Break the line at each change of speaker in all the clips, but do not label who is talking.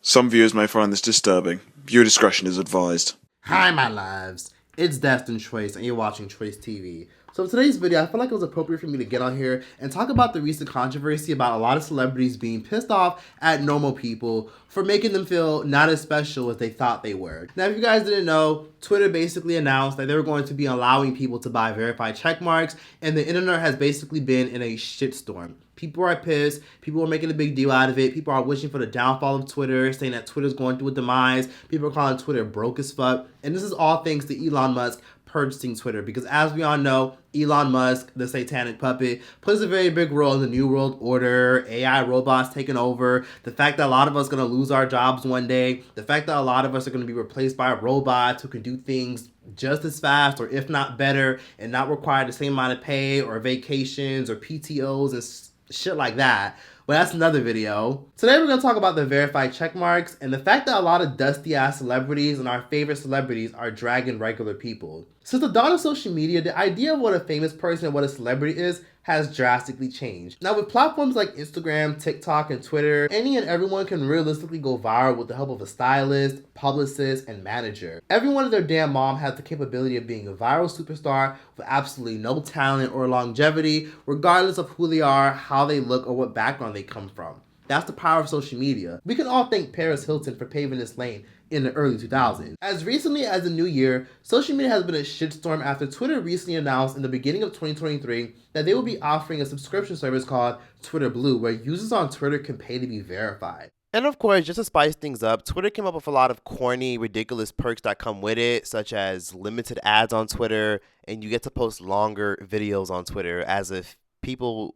Some viewers may find this disturbing. Viewer discretion is advised.
Hi, my loves. It's Destin Choice, and you're watching Choice TV. So in today's video, I feel like it was appropriate for me to get on here and talk about the recent controversy about a lot of celebrities being pissed off at normal people for making them feel not as special as they thought they were. Now, if you guys didn't know, Twitter basically announced that they were going to be allowing people to buy verified check marks, and the internet has basically been in a shitstorm. People are pissed. People are making a big deal out of it. People are wishing for the downfall of Twitter, saying that Twitter's going through a demise. People are calling Twitter broke as fuck. And this is all thanks to Elon Musk purchasing Twitter. Because as we all know, Elon Musk, the satanic puppet, plays a very big role in the New World Order, AI robots taking over, the fact that a lot of us are going to lose our jobs one day, the fact that a lot of us are going to be replaced by robots who can do things just as fast or if not better and not require the same amount of pay or vacations or PTOs and shit like that. Well, that's another video. Today we're going to talk about the verified check marks and the fact that a lot of dusty ass celebrities and our favorite celebrities are dragging regular people. Since the dawn of social media, the idea of what a famous person and what a celebrity is has drastically changed. Now with platforms like Instagram, TikTok, and Twitter, any and everyone can realistically go viral with the help of a stylist, publicist, and manager. Everyone and their damn mom has the capability of being a viral superstar with absolutely no talent or longevity, regardless of who they are, how they look, or what background they come from. That's the power of social media. We can all thank Paris Hilton for paving this lane in the early 2000s. As recently as the new year, social media has been a shitstorm after Twitter recently announced in the beginning of 2023 that they will be offering a subscription service called Twitter Blue, where users on Twitter can pay to be verified. And of course, just to spice things up, Twitter came up with a lot of corny, ridiculous perks that come with it, such as limited ads on Twitter, and you get to post longer videos on Twitter, as if people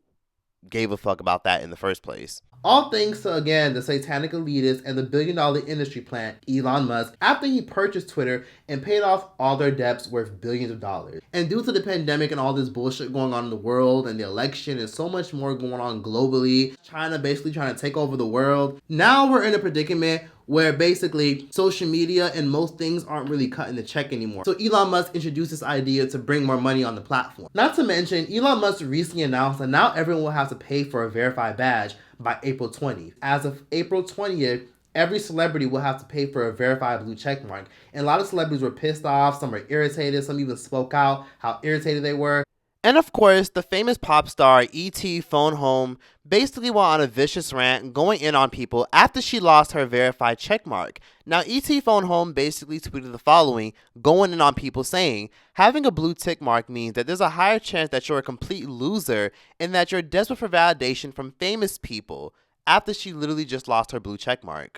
gave a fuck about that in the first place. All thanks to, again, the satanic elitist and the billion-dollar industry plant, Elon Musk, after he purchased Twitter and paid off all their debts worth billions of dollars. And due to the pandemic and all this bullshit going on in the world and the election and so much more going on globally, China basically trying to take over the world, now we're in a predicament where basically social media and most things aren't really cutting the check anymore. So Elon Musk introduced this idea to bring more money on the platform. Not to mention, Elon Musk recently announced that now everyone will have to pay for a verified badge by April 20th. As of April 20th, every celebrity will have to pay for a verified blue check mark. And a lot of celebrities were pissed off, some were irritated, some even spoke out how irritated they were. And of course, the famous pop star E.T. phoned home basically while on a vicious rant going in on people after she lost her verified checkmark. Now, E.T. phoned home basically tweeted the following, going in on people saying, having a blue tick mark means that there's a higher chance that you're a complete loser and that you're desperate for validation from famous people, after she literally just lost her blue checkmark.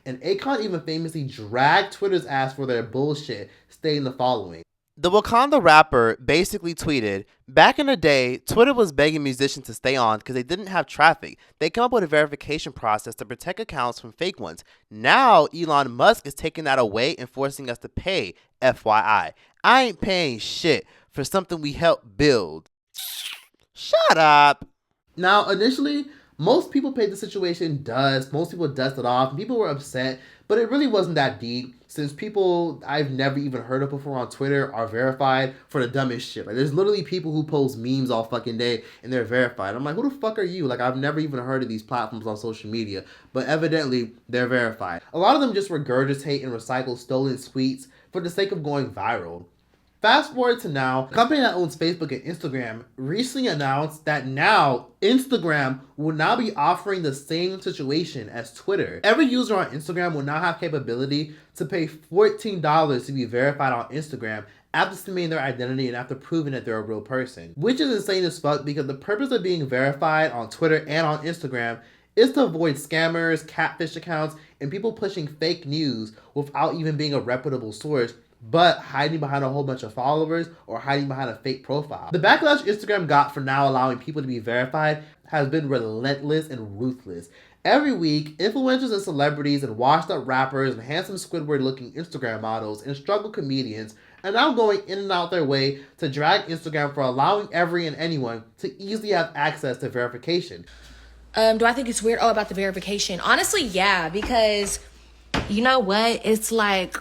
And Akon even famously dragged Twitter's ass for their bullshit, stating the following. The Wakanda rapper basically tweeted, back in the day, Twitter was begging musicians to stay on because they didn't have traffic. They came up with a verification process to protect accounts from fake ones. Now, Elon Musk is taking that away and forcing us to pay, FYI. I ain't paying shit for something we helped build. Shut up. Now, initially, most people paid the situation dust. Most people dusted off. And people were upset, but it really wasn't that deep. Since people I've never even heard of before on Twitter are verified for the dumbest shit. Like, there's literally people who post memes all fucking day and they're verified. I'm like, who the fuck are you? Like, I've never even heard of these platforms on social media, but evidently they're verified. A lot of them just regurgitate and recycle stolen tweets for the sake of going viral. Fast forward to now, the company that owns Facebook and Instagram recently announced that now Instagram will now be offering the same situation as Twitter. Every user on Instagram will now have capability to pay $14 to be verified on Instagram after submitting their identity and after proving that they're a real person. Which is insane as fuck because the purpose of being verified on Twitter and on Instagram is to avoid scammers, catfish accounts, and people pushing fake news without even being a reputable source, but hiding behind a whole bunch of followers or hiding behind a fake profile. The backlash Instagram got for now allowing people to be verified has been relentless and ruthless. Every week, influencers and celebrities and washed up rappers and handsome Squidward looking Instagram models and struggle comedians are now going in and out their way to drag Instagram for allowing every and anyone to easily have access to verification.
Do I think it's weird? Oh, about the verification. Honestly, yeah, because you know what? It's like,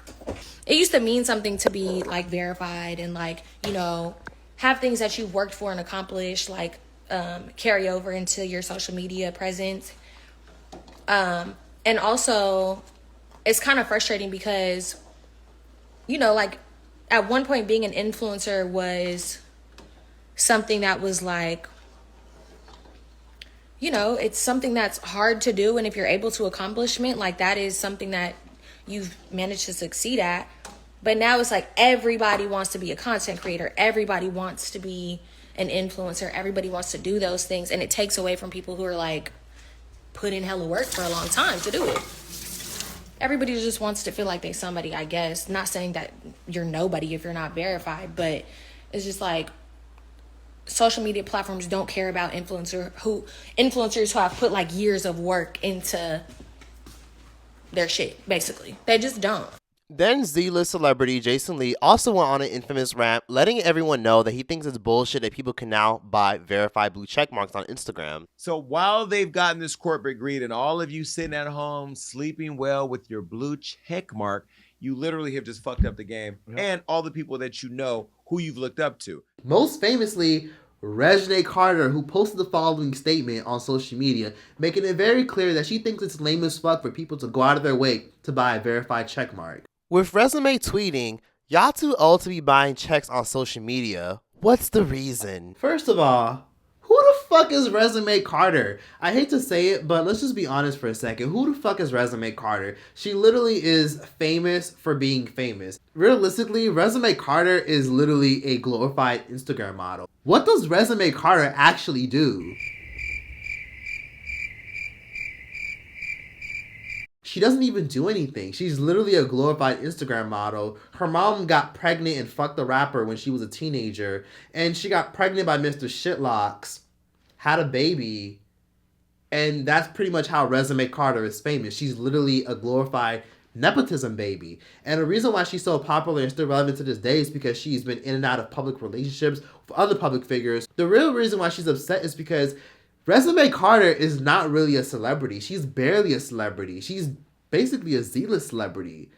it used to mean something to be like verified and like, you know, have things that you worked for and accomplished, like carry over into your social media presence. And also it's kind of frustrating because, you know, like at one point being an influencer was something that was like, you know, it's something that's hard to do. And if you're able to accomplishment, like that is something that you've managed to succeed at. But now it's like everybody wants to be a content creator. Everybody wants to be an influencer. Everybody wants to do those things. And it takes away from people who are like put in hella work for a long time to do it. Everybody just wants to feel like they somebody, I guess. Not saying that you're nobody if you're not verified, but it's just like social media platforms don't care about influencers who have put like years of work into their shit, basically. They just don't.
Then Dslr celebrity Jason Lee also went on an infamous rant, letting everyone know that he thinks it's bullshit that people can now buy verified blue check marks on Instagram.
So while they've gotten this corporate greed and all of you sitting at home sleeping well with your blue check mark, you literally have just fucked up the game and all the people that you know who you've looked up to.
Most famously, Reginae Carter, who posted the following statement on social media, making it very clear that she thinks it's lame as fuck for people to go out of their way to buy a verified checkmark. With Resume tweeting, y'all too old to be buying checks on social media. What's the reason? First of all, who the fuck is Resume Carter? I hate to say it, but let's just be honest for a second. Who the fuck is Resume Carter? She literally is famous for being famous. Realistically, Resume Carter is literally a glorified Instagram model. What does Resume Carter actually do? She doesn't even do anything. She's literally a glorified Instagram model. Her mom got pregnant and fucked the rapper when she was a teenager. And she got pregnant by Mr. Shitlocks, had a baby. And that's pretty much how Resume Carter is famous. She's literally a glorified nepotism baby. And the reason why she's so popular and still relevant to this day is because she's been in and out of public relationships with other public figures. The real reason why she's upset is because Resume Carter is not really a celebrity. She's barely a celebrity. She's basically a Z-list celebrity.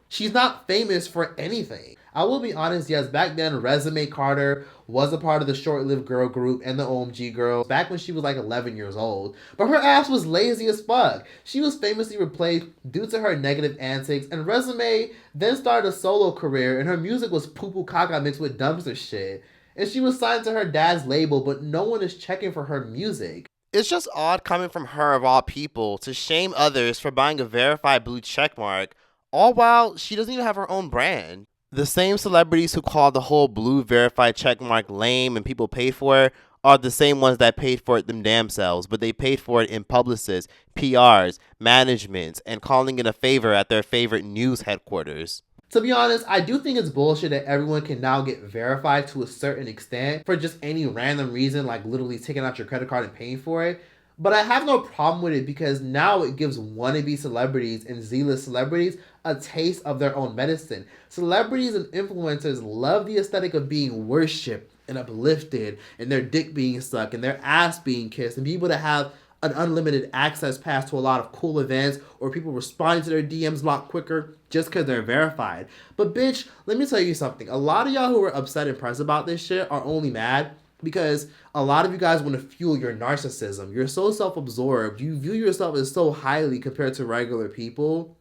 She's not famous for anything. I will be honest, yes, back then Resume Carter was a part of the short-lived girl group and the OMG girls back when she was like 11 years old. But her ass was lazy as fuck. She was famously replaced due to her negative antics, and Resume then started a solo career and her music was poo-poo caca mixed with dumpster shit. And she was signed to her dad's label, but no one is checking for her music. It's just odd coming from her of all people to shame others for buying a verified blue checkmark, all while she doesn't even have her own brand. The same celebrities who call the whole blue verified checkmark lame and people pay for it are the same ones that paid for it them damn selves, but they paid for it in publicists, PRs, managements, and calling it a favor at their favorite news headquarters. To be honest, I do think it's bullshit that everyone can now get verified to a certain extent for just any random reason, like literally taking out your credit card and paying for it. But I have no problem with it because now it gives wannabe celebrities and Z-list celebrities a taste of their own medicine. Celebrities and influencers love the aesthetic of being worshipped and uplifted and their dick being sucked and their ass being kissed and be able to have an unlimited access pass to a lot of cool events or people responding to their DMs a lot quicker just because they're verified. But bitch, let me tell you something. A lot of y'all who are upset and pressed about this shit are only mad because a lot of you guys want to fuel your narcissism. You're so self-absorbed. You view yourself as so highly compared to regular people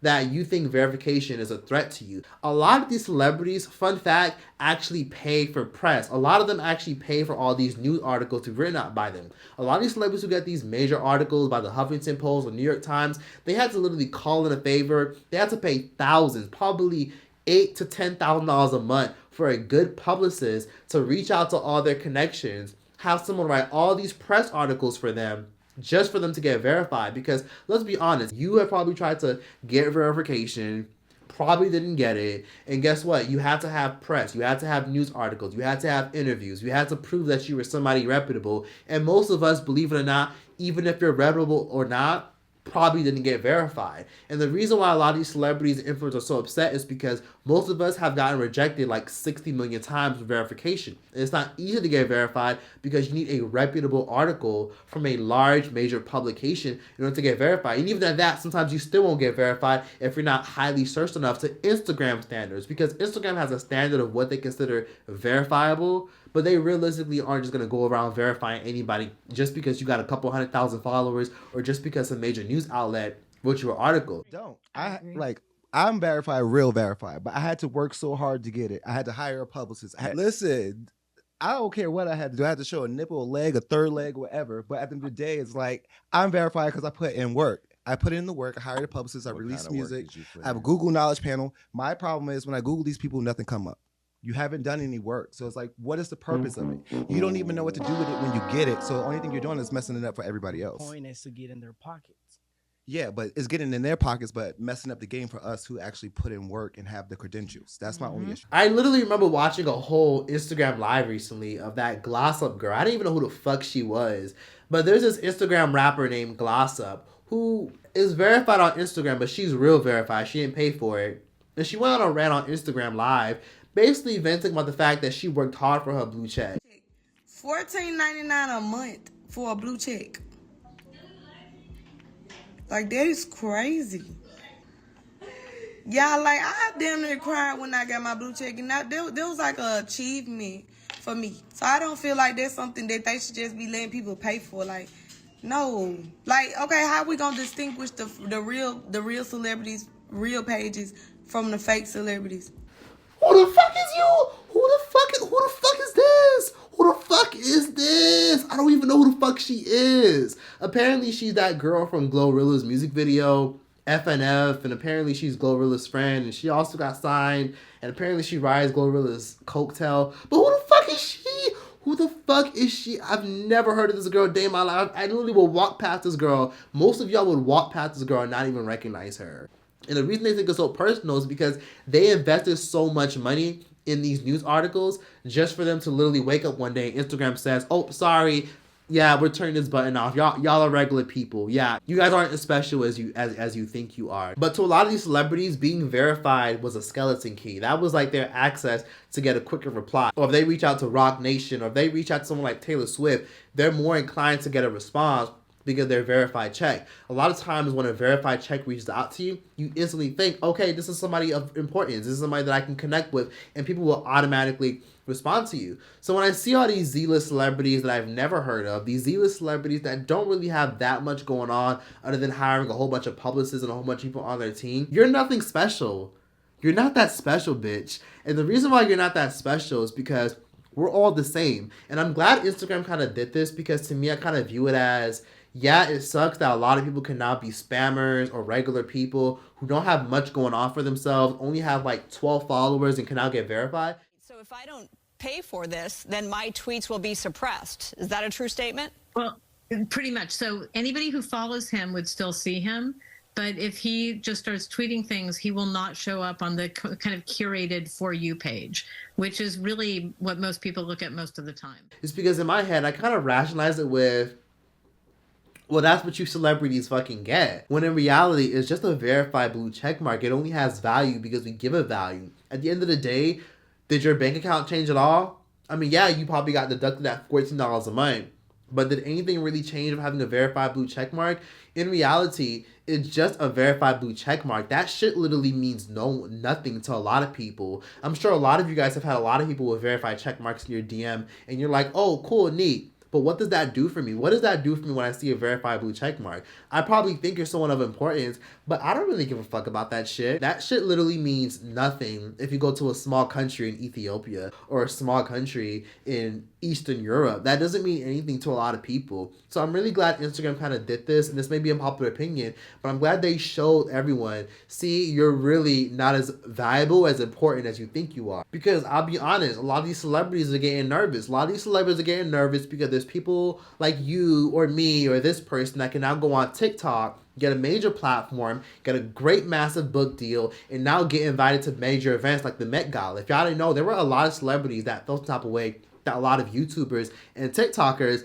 that you think verification is a threat to you. A lot of these celebrities, fun fact, actually pay for press. A lot of them actually pay for all these news articles to be written out by them. A lot of these celebrities who get these major articles by the Huffington Post or New York Times, they had to literally call in a favor. They had to pay thousands, probably $8,000 to $10,000 a month for a good publicist to reach out to all their connections, have someone write all these press articles for them, just for them to get verified. Because let's be honest, you have probably tried to get verification, probably didn't get it, and guess what? You had to have press, you had to have news articles, you had to have interviews, you had to prove that you were somebody reputable, and most of us, believe it or not, even if you're reputable or not, probably didn't get verified. And the reason why a lot of these celebrities and influencers are so upset is because most of us have gotten rejected like 60 million times with verification. And it's not easy to get verified because you need a reputable article from a large major publication in order to get verified. And even at that, sometimes you still won't get verified if you're not highly searched enough to Instagram standards, because Instagram has a standard of what they consider verifiable, but they realistically aren't just going to go around verifying anybody just because you got a couple 100,000 followers or just because a major news outlet wrote your article.
I'm verified, real verified, but I had to work so hard to get it. I had to hire a publicist. Listen, I don't care what I had to do. I had to show a nipple, a leg, a third leg, whatever. But at the end of the day, it's like I'm verified because I put in work. I put in the work. I hired a publicist. I released music. I have a Google Knowledge panel. My problem is when I Google these people, nothing come up. You haven't done any work. So it's like, what is the purpose of it? You don't even know what to do with it when you get it. So the only thing you're doing is messing it up for everybody else.
The point is to get in their pockets.
Yeah, but it's getting in their pockets, but messing up the game for us who actually put in work and have the credentials. That's my only issue.
I literally remember watching a whole Instagram live recently of that Gloss Up girl. I didn't even know who the fuck she was. But there's this Instagram rapper named Gloss Up who is verified on Instagram, but she's real verified. She didn't pay for it. And she went on a rant on Instagram live, basically venting about the fact that she worked hard for her blue check.
$14.99 a month for a blue check. Like, that is crazy. Yeah, like, I damn near cried when I got my blue check. And that was like an achievement for me. So I don't feel like that's something that they should just be letting people pay for. Like, no. Like, okay, how we gonna distinguish the real celebrities, real pages from the fake celebrities?
Who the fuck is you? Who the fuck is this? Who the fuck is this? I don't even know who the fuck she is. Apparently she's that girl from Glorilla's music video, FNF, and apparently she's Glorilla's friend, and she also got signed, and apparently she rides Glorilla's coattail. But who the fuck is she? Who the fuck is she? I've never heard of this girl a day in my life. I literally will walk past this girl. Most of y'all would walk past this girl and not even recognize her. And the reason they think it's so personal is because they invested so much money in these news articles just for them to literally wake up one day and Instagram says, oh, sorry, yeah, we're turning this button off. Y'all are regular people. Yeah, you guys aren't as special as you think you are. But to a lot of these celebrities, being verified was a skeleton key. That was like their access to get a quicker reply. Or if they reach out to Rock Nation, or if they reach out to someone like Taylor Swift, they're more inclined to get a response because they're verified check. A lot of times when a verified check reaches out to you, you instantly think, okay, this is somebody of importance. This is somebody that I can connect with, and people will automatically respond to you. So when I see all these Z-list celebrities that I've never heard of, these Z-list celebrities that don't really have that much going on other than hiring a whole bunch of publicists and a whole bunch of people on their team, you're nothing special. You're not that special, bitch. And the reason why you're not that special is because we're all the same. And I'm glad Instagram kind of did this, because to me, I kind of view it as, yeah, it sucks that a lot of people can now be spammers or regular people who don't have much going on for themselves, only have like 12 followers and can now get verified.
So if I don't pay for this, then my tweets will be suppressed. Is that a true statement?
Well, pretty much. So anybody who follows him would still see him. But if he just starts tweeting things, he will not show up on the kind of curated For You page, which is really what most people look at most of the time.
It's because in my head, I kind of rationalize it with, well, that's what you celebrities fucking get. When in reality, it's just a verified blue check mark. It only has value because we give it value. At the end of the day, did your bank account change at all? I mean, yeah, you probably got deducted at $14 a month. But did anything really change of having a verified blue check mark? In reality, it's just a verified blue check mark. That shit literally means nothing to a lot of people. I'm sure a lot of you guys have had a lot of people with verified check marks in your DM, and you're like, oh, cool, neat. But what does that do for me? What does that do for me when I see a verified blue check mark? I probably think you're someone of importance, but I don't really give a fuck about that shit. That shit literally means nothing if you go to a small country in Ethiopia or a small country in Eastern Europe. That doesn't mean anything to a lot of people. So I'm really glad Instagram kind of did this, and this may be a popular opinion, but I'm glad they showed everyone, see, you're really not as valuable, as important as you think you are. Because I'll be honest, a lot of these celebrities are getting nervous. A lot of these celebrities are getting nervous because there's people like you or me or this person that can now go on TikTok, get a major platform, get a great massive book deal, and now get invited to major events like the Met Gala. If y'all didn't know, there were a lot of celebrities that felt the type of way that a lot of YouTubers and TikTokers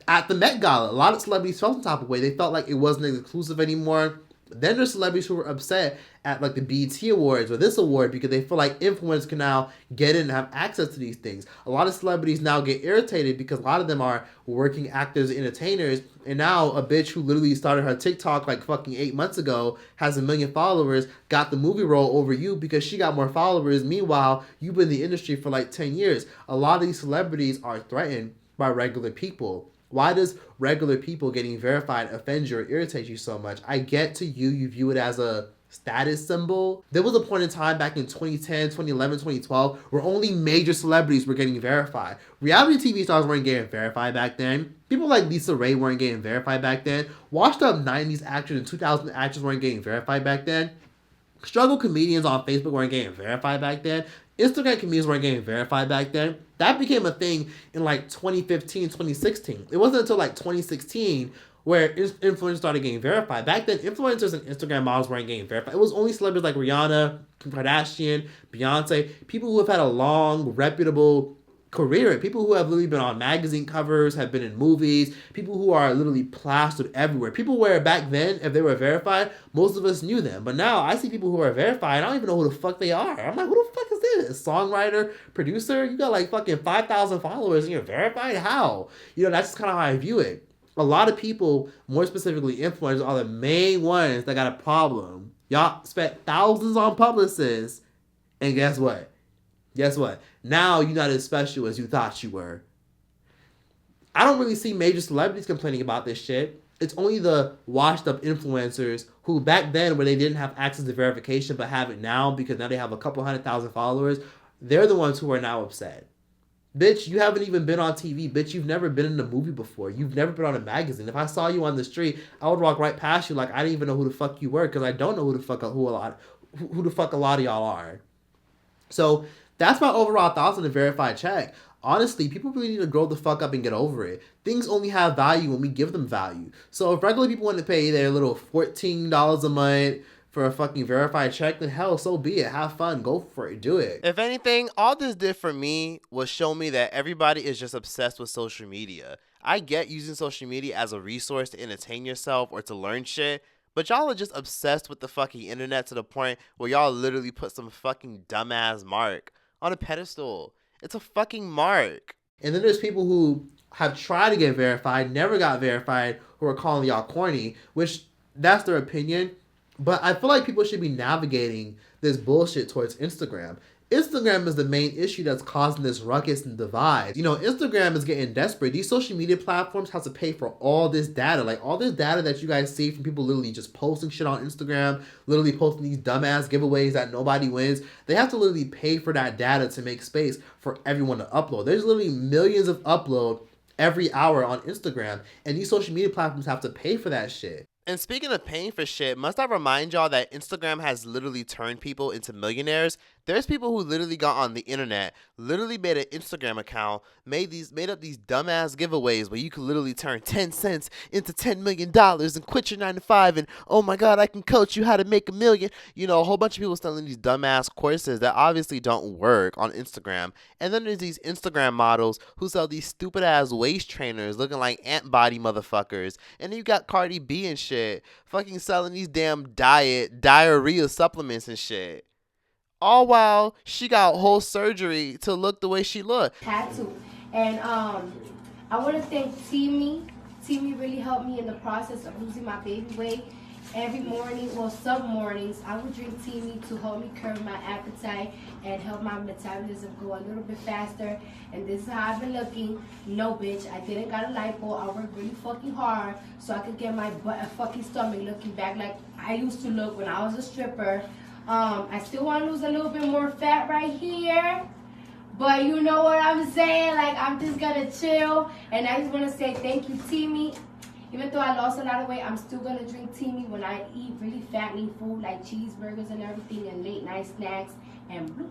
at the Met Gala. A lot of celebrities felt the type of way. They felt like it wasn't exclusive anymore. Then there's celebrities who were upset at like the BITXH Awards or this award because they feel like influencers can now get in and have access to these things. A lot of celebrities now get irritated because a lot of them are working actors, entertainers, and now a bitch who literally started her TikTok like fucking 8 months ago, has 1 million followers, got the movie role over you because she got more followers. Meanwhile, you've been in the industry for like 10 years. A lot of these celebrities are threatened by regular people. Why does regular people getting verified offend you or irritate you so much? I get to you view it as a status symbol. There was a point in time back in 2010, 2011, 2012 where only major celebrities were getting verified. Reality TV stars weren't getting verified back then. People like Dslr weren't getting verified back then. Washed up 90s actors and 2000 actors weren't getting verified back then. Struggle comedians on Facebook weren't getting verified back then. Instagram comedians weren't getting verified back then. That became a thing in like 2015, 2016. It wasn't until like 2016 where influencers started getting verified. Back then, influencers and Instagram models weren't getting verified. It was only celebrities like Rihanna, Kim Kardashian, Beyonce, people who have had a long, reputable career, people who have literally been on magazine covers, have been in movies, people who are literally plastered everywhere. People where back then, if they were verified, most of us knew them. But now I see people who are verified, I don't even know who the fuck they are. I'm like, who the fuck is this? Songwriter, producer? You got like fucking 5,000 followers and you're verified? How? You know, that's just kind of how I view it. A lot of people, more specifically influencers, are the main ones that got a problem. Y'all spent thousands on publicists, and guess what? Guess what? Now you're not as special as you thought you were. I don't really see major celebrities complaining about this shit. It's only the washed up influencers who back then, when they didn't have access to verification but have it now because now they have a couple 100,000 followers, they're the ones who are now upset. Bitch, you haven't even been on TV. Bitch, you've never been in a movie before. You've never been on a magazine. If I saw you on the street, I would walk right past you like I didn't even know who the fuck you were because I don't know who the fuck a lot of y'all are. So that's my overall thoughts on the verified check. Honestly, people really need to grow the fuck up and get over it. Things only have value when we give them value. So if regular people want to pay their little $14 a month for a fucking verified check, then hell, so be it. Have fun. Go for it. Do it.
If anything, all this did for me was show me that everybody is just obsessed with social media. I get using social media as a resource to entertain yourself or to learn shit, but y'all are just obsessed with the fucking internet to the point where y'all literally put some fucking dumbass mark on a pedestal. It's a fucking mark.
And then there's people who have tried to get verified, never got verified, who are calling y'all corny, which that's their opinion. But I feel like people should be navigating this bullshit towards Instagram. Instagram is the main issue that's causing this ruckus and divide. You know, Instagram is getting desperate. These social media platforms have to pay for all this data. Like, all this data that you guys see from people literally just posting shit on Instagram, literally posting these dumbass giveaways that nobody wins. They have to literally pay for that data to make space for everyone to upload. There's literally millions of upload every hour on Instagram, and these social media platforms have to pay for that shit.
And speaking of paying for shit, must I remind y'all that Instagram has literally turned people into millionaires? There's people who literally got on the internet, literally made an Instagram account, made up these dumbass giveaways where you could literally turn 10 cents into $10 million and quit your 9-to-5 and, oh my God, I can coach you how to make $1 million. You know, a whole bunch of people selling these dumbass courses that obviously don't work on Instagram. And then there's these Instagram models who sell these stupid ass waist trainers looking like ant body motherfuckers. And then you got Cardi B and shit fucking selling these damn diarrhea supplements and shit. All while she got whole surgery to look the way she looked.
Tattoo. And I want to thank Timmy. Timmy really helped me in the process of losing my baby weight. Every morning, well, some mornings, I would drink Timmy to help me curb my appetite and help my metabolism go a little bit faster. And this is how I've been looking. No, bitch, I didn't got a lipo. I worked really fucking hard so I could get my butt and fucking stomach looking back like I used to look when I was a stripper. I still want to lose a little bit more fat right here, but you know what I'm saying? Like, I'm just gonna chill, and I just want to say thank you, Timmy. Even though I lost a lot of weight, I'm still gonna drink Timmy when I eat really fattening food like cheeseburgers and everything, and late night snacks and blue.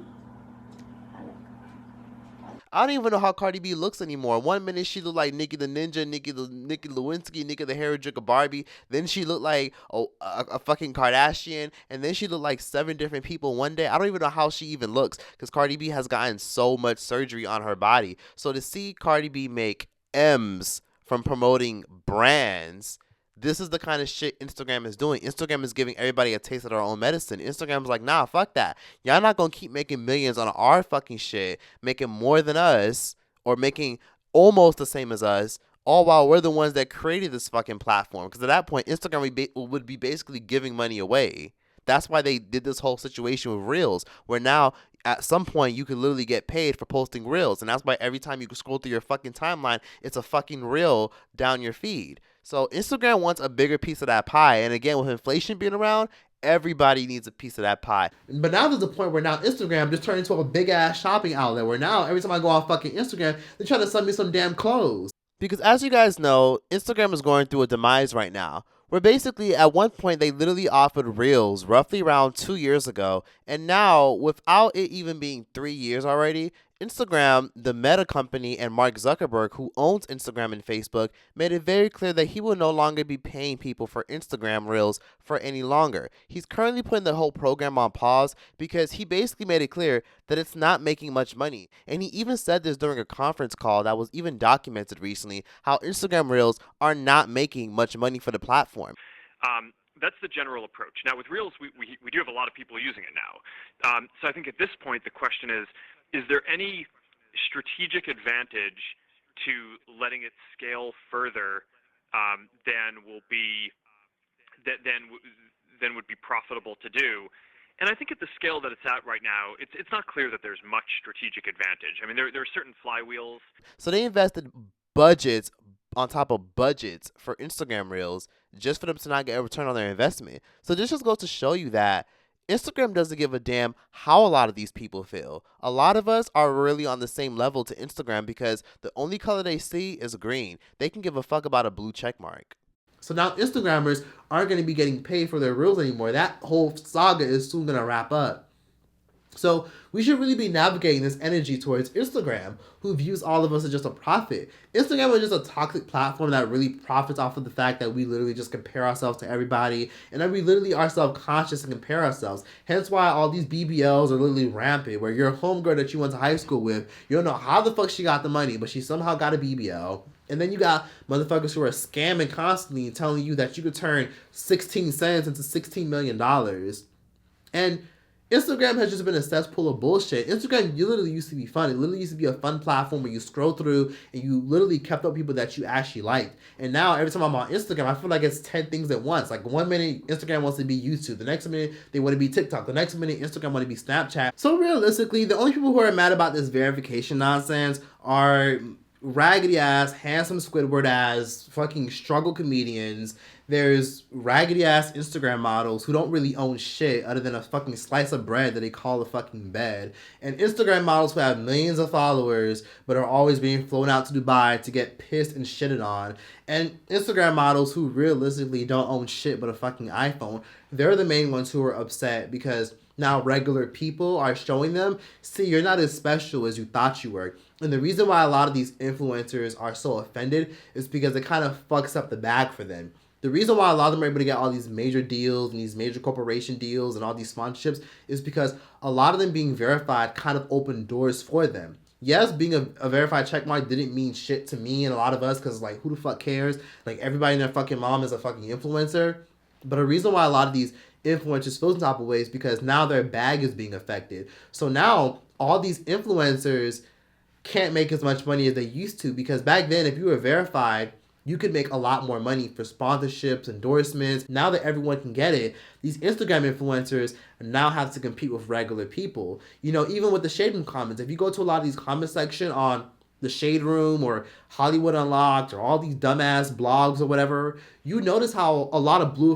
I don't even know how Cardi B looks anymore. One minute she looked like Nicki the Ninja, Nicki Lewinsky, Nicki the Hairdryer Barbie. Then she looked like a fucking Kardashian. And then she looked like 7 different people one day. I don't even know how she even looks because Cardi B has gotten so much surgery on her body. So to see Cardi B make M's from promoting brands, this is the kind of shit Instagram is doing. Instagram is giving everybody a taste of their own medicine. Instagram's like, nah, fuck that. Y'all not gonna keep making millions on our fucking shit, making more than us, or making almost the same as us, all while we're the ones that created this fucking platform. Because at that point, Instagram would be basically giving money away. That's why they did this whole situation with Reels, where now at some point you could literally get paid for posting reels. And that's why every time you scroll through your fucking timeline, it's a fucking reel down your feed. So Instagram wants a bigger piece of that pie. And again, with inflation being around, everybody needs a piece of that pie.
But now there's a point where now Instagram just turned into a big ass shopping outlet where now every time I go on fucking Instagram, they're trying to sell me some damn clothes.
Because as you guys know, Instagram is going through a demise right now. Where basically at one point they literally offered Reels roughly around 2 years ago. And now, without it even being 3 years already, Instagram, the Meta company, and Mark Zuckerberg, who owns Instagram and Facebook, made it very clear that he will no longer be paying people for Instagram Reels for any longer. He's currently putting the whole program on pause because he basically made it clear that it's not making much money. And he even said this during a conference call that was even documented recently, how Instagram Reels are not making much money for the platform.
That's the general approach. Now, with Reels, we do have a lot of people using it now. So I think at this point, the question is there any strategic advantage to letting it scale further than would be profitable to do? And I think at the scale that it's at right now, it's not clear that there's much strategic advantage. I mean, there are certain flywheels.
So they invested budgets on top of budgets for Instagram Reels just for them to not get a return on their investment. So this just goes to show you that Instagram doesn't give a damn how a lot of these people feel. A lot of us are really on the same level to Instagram because the only color they see is green. They can give a fuck about a blue check mark.
So now Instagrammers aren't going to be getting paid for their reels anymore. That whole saga is soon going to wrap up. So we should really be navigating this energy towards Instagram, who views all of us as just a profit. Instagram is just a toxic platform that really profits off of the fact that we literally just compare ourselves to everybody, and that we literally are self-conscious and compare ourselves. Hence why all these BBLs are literally rampant, where your homegirl that you went to high school with, you don't know how the fuck she got the money, but she somehow got a BBL. And then you got motherfuckers who are scamming constantly and telling you that you could turn 16 cents into $16 million. And Instagram has just been a cesspool of bullshit. Instagram literally used to be fun. It literally used to be a fun platform where you scroll through and you literally kept up people that you actually liked. And now every time I'm on Instagram, I feel like it's 10 things at once. Like 1 minute Instagram wants to be YouTube. The next minute they want to be TikTok. The next minute Instagram want to be Snapchat. So realistically, the only people who are mad about this verification nonsense are raggedy ass, handsome Squidward ass, fucking struggle comedians. There's raggedy ass Instagram models who don't really own shit other than a fucking slice of bread that they call a fucking bed. And Instagram models who have millions of followers but are always being flown out to Dubai to get pissed and shitted on. And Instagram models who realistically don't own shit but a fucking iPhone. They're the main ones who are upset because now regular people are showing them, see, you're not as special as you thought you were. And the reason why a lot of these influencers are so offended is because it kind of fucks up the bag for them. The reason why a lot of them are able to get all these major deals and these major corporation deals and all these sponsorships is because a lot of them being verified kind of opened doors for them. Yes, being a verified checkmark didn't mean shit to me and a lot of us because, like, who the fuck cares? Like, everybody and their fucking mom is a fucking influencer. But the reason why a lot of these influencers feel some type of way is because now their bag is being affected. So now all these influencers can't make as much money as they used to, because back then if you were verified, you could make a lot more money for sponsorships, endorsements. Now that everyone can get it, these Instagram influencers now have to compete with regular people. You know, even with the shade room comments, if you go to a lot of these comment section on the Shade Room or Hollywood Unlocked or all these dumbass blogs or whatever, you notice how a lot of blue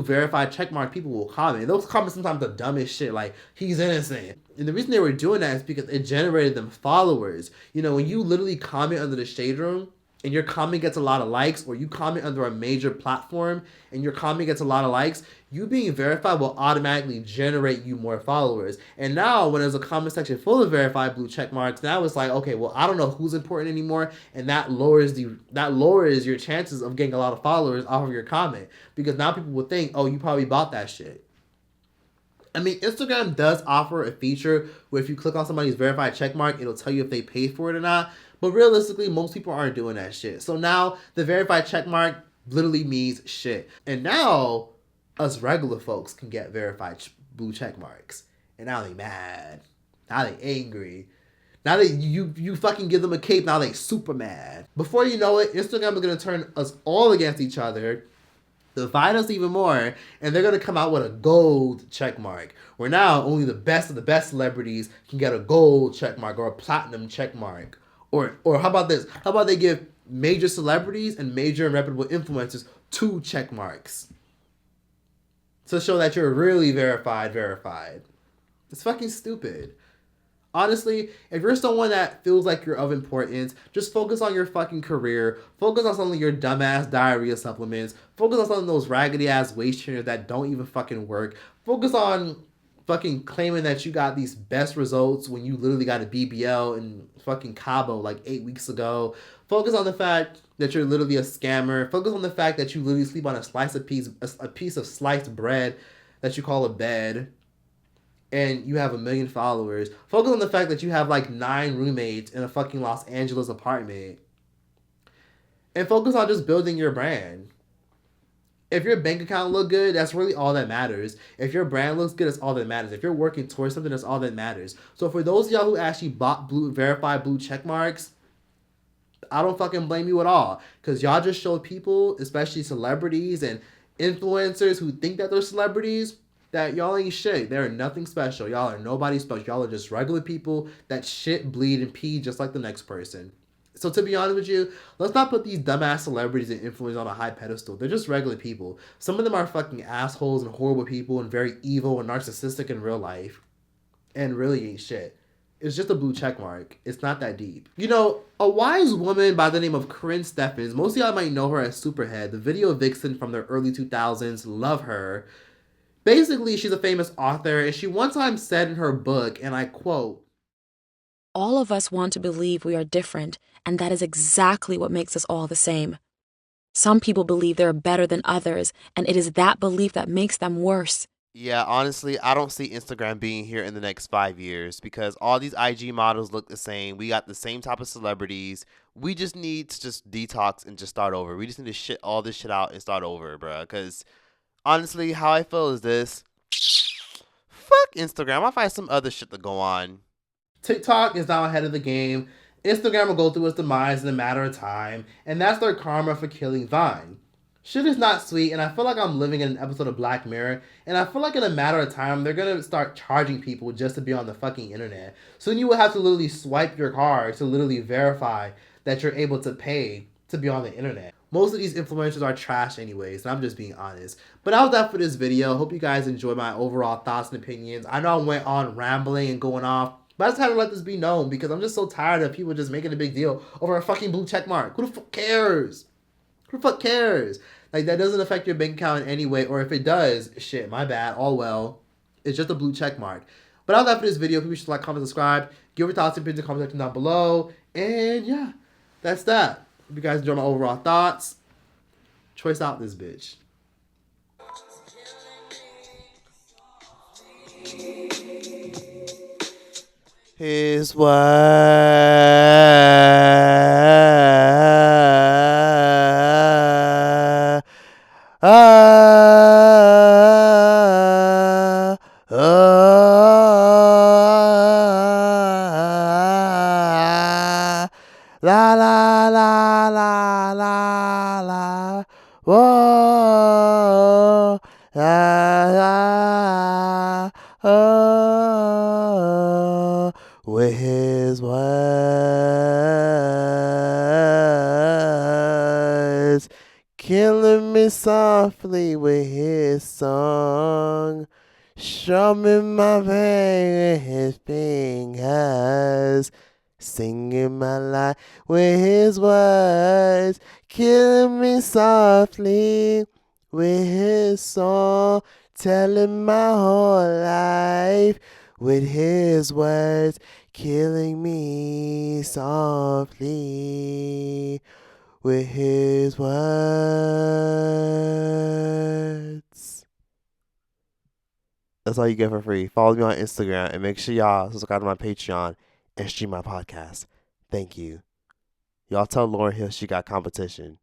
verified checkmark people will comment. Those comments sometimes the dumbest shit, like, he's innocent. And the reason they were doing that is because it generated them followers. You know, when you literally comment under the Shade Room and your comment gets a lot of likes, or you comment under a major platform and your comment gets a lot of likes, you being verified will automatically generate you more followers. And now when there's a comment section full of verified blue check marks, now it's like, okay, well, I don't know who's important anymore, and that lowers your chances of getting a lot of followers off of your comment, because now people will think, oh, you probably bought that shit. I mean, Instagram does offer a feature where if you click on somebody's verified checkmark, it'll tell you if they paid for it or not. But realistically, most people aren't doing that shit. So now the verified checkmark literally means shit. And now us regular folks can get verified blue checkmarks. And now they mad. Now they angry. Now that you fucking give them a cape, now they super mad. Before you know it, Instagram is going to turn us all against each other. divide us even more, and they're gonna come out with a gold check mark. Where now only the best of the best celebrities can get a gold check mark or a platinum check mark. Or how about this? How about they give major celebrities and major and reputable influencers 2 check marks to show that you're really verified. It's fucking stupid. Honestly, if you're someone that feels like you're of importance, just focus on your fucking career. Focus on some of your dumbass diarrhea supplements. Focus on some of those raggedy ass waist trainers that don't even fucking work. Focus on fucking claiming that you got these best results when you literally got a BBL in fucking Cabo like 8 weeks ago. Focus on the fact that you're literally a scammer. Focus on the fact that you literally sleep on a piece of sliced bread that you call a bed. And you have 1 million followers. Focus on the fact that you have like 9 roommates in a fucking Los Angeles apartment. And focus on just building your brand. If your bank account look good, that's really all that matters. If your brand looks good, that's all that matters. If you're working towards something, that's all that matters. So for those of y'all who actually bought verified blue check marks, I don't fucking blame you at all. Because y'all just showed people, especially celebrities and influencers who think that they're celebrities, that y'all ain't shit. They're nothing special. Y'all are nobody special. Y'all are just regular people that shit, bleed, and pee just like the next person. So to be honest with you, let's not put these dumbass celebrities and influencers on a high pedestal. They're just regular people. Some of them are fucking assholes and horrible people and very evil and narcissistic in real life. And really ain't shit. It's just a blue check mark. It's not that deep. You know, a wise woman by the name of Corinne Steffens, most of y'all might know her as Superhead, the video vixen from the early 2000s, love her. Basically, she's a famous author, and she one time said in her book, and I quote,
"All of us want to believe we are different, and that is exactly what makes us all the same. Some people believe they're better than others, and it is that belief that makes them worse."
Yeah, honestly, I don't see Instagram being here in the next 5 years because all these IG models look the same. We got the same type of celebrities. We just need to just detox and just start over. We just need to shit all this shit out and start over, bro. Because honestly, how I feel is this. Fuck Instagram. I'll find some other shit to go on.
TikTok is now ahead of the game. Instagram will go through its demise in a matter of time, and that's their karma for killing Vine. Shit is not sweet, and I feel like I'm living in an episode of Black Mirror, and I feel like in a matter of time, they're gonna start charging people just to be on the fucking internet. Soon you will have to literally swipe your card to literally verify that you're able to pay to be on the internet. Most of these influencers are trash anyways, and I'm just being honest. But that was that for this video. Hope you guys enjoyed my overall thoughts and opinions. I know I went on rambling and going off, but I just had to let this be known because I'm just so tired of people just making a big deal over a fucking blue check mark. Who the fuck cares? Who the fuck cares? Like, that doesn't affect your bank account in any way, or if it does, shit, my bad, all well. It's just a blue check mark. But that was that for this video. People should like, comment, subscribe. Give your thoughts and opinions in the comment section down below. And yeah, that's that. Hope you guys enjoy my overall thoughts. Choice out this bitch.
His wife. La la la la la la. Whoa. La la. Oh. With his words, killing me softly with his song, strumming my pain with his fingers, singing my life with his words, killing me softly with his song, telling my whole life with his words, killing me softly with his words. That's all you get for free. Follow me on Instagram and make sure y'all subscribe to my Patreon and stream my podcast. Thank you. Y'all tell Lauryn Hill she got competition.